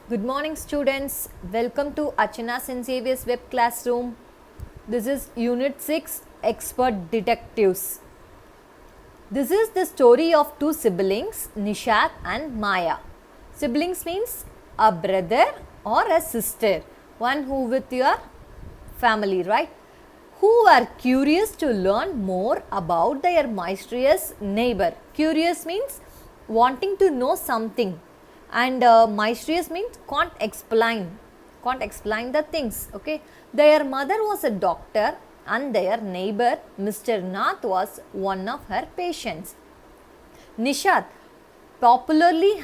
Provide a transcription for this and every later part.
Good morning, students. Welcome to Achana St.Xavier's web classroom. This is Unit 6 Expert Detectives. This is the story of two siblings, Nishat and Maya. Siblings means a brother or a sister, one who with your family, right? Who are curious to learn more about their mysterious neighbor. Curious means wanting to know something, and mysterious means can't explain the things. Okay, their mother was a doctor and their neighbor Mr. Nath was one of her patients. Nishat, popularly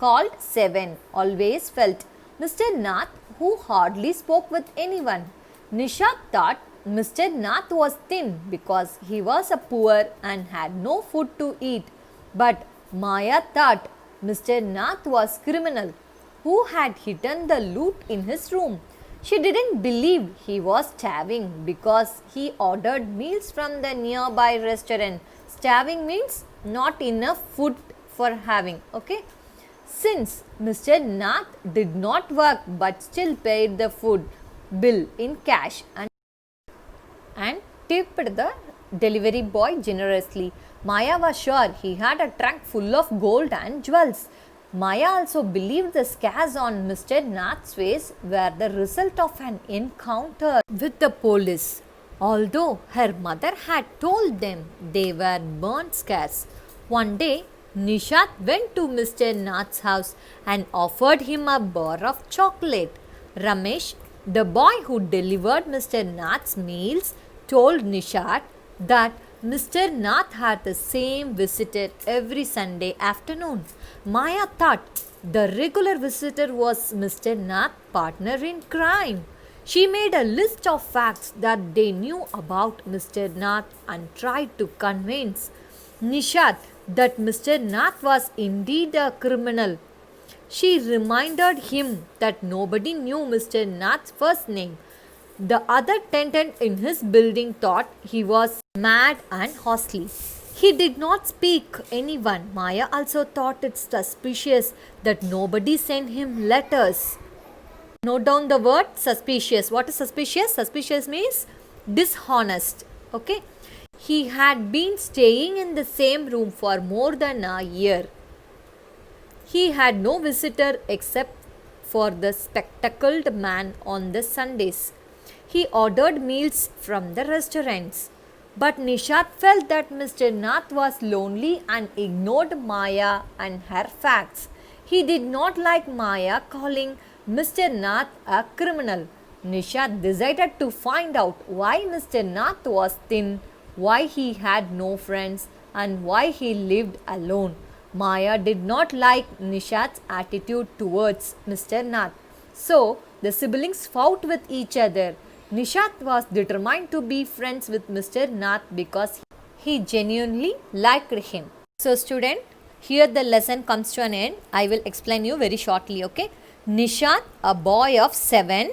called Seven, always felt Mr. Nath, who hardly spoke with anyone. Nishat thought Mr. Nath was thin because he was a poor and had no food to eat. But Maya thought Mr. Nath was criminal who had hidden the loot in his room. She didn't believe he was starving because he ordered meals from the nearby restaurant. Starving means not enough food for having. Okay. Since Mr. Nath did not work but still paid the food bill in cash and tipped the delivery boy generously, Maya was sure he had a trunk full of gold and jewels. Maya also believed the scars on Mr. Nath's face were the result of an encounter with the police, although her mother had told them they were burnt scars. One day, Nishat went to Mr. Nath's house and offered him a bar of chocolate. Ramesh, the boy who delivered Mr. Nath's meals, told Nishat that Mr. Nath had the same visitor every Sunday afternoon. Maya thought the regular visitor was Mr. Nath's partner in crime. She made a list of facts that they knew about Mr. Nath and tried to convince Nishat that Mr. Nath was indeed a criminal. She reminded him that nobody knew Mr. Nath's first name. The other tenant in his building thought he was mad and hostile. He did not speak anyone. Maya also thought it suspicious that nobody sent him letters. Note down the word suspicious. What is suspicious? Suspicious means dishonest. Okay. He had been staying in the same room for more than a year. He had no visitor except for the spectacled man on the Sundays. He ordered meals from the restaurants. But Nishat felt that Mr. Nath was lonely and ignored Maya and her facts. He did not like Maya calling Mr. Nath a criminal. Nishat decided to find out why Mr. Nath was thin, why he had no friends, and why he lived alone. Maya did not like Nishat's attitude towards Mr. Nath. So the siblings fought with each other. Nishat was determined to be friends with Mr. Nath because he genuinely liked him. So student, here the lesson comes to an end. I will explain you very shortly, okay? Nishat, a boy of 7,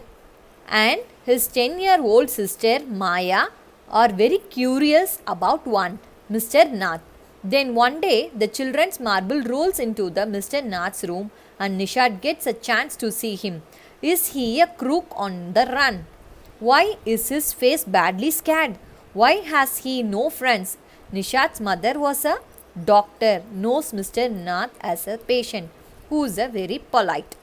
and his 10-year-old sister Maya are very curious about one, Mr. Nath. Then one day, the children's marble rolls into the Mr. Nath's room and Nishat gets a chance to see him. Is he a crook on the run? Why is his face badly scarred? Why has he no friends? Nishat's mother was a doctor, knows Mr. Nath as a patient, who is a very polite.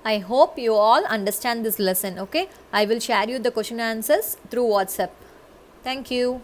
I hope you all understand this lesson, okay? I will share you the question answers through WhatsApp. Thank you.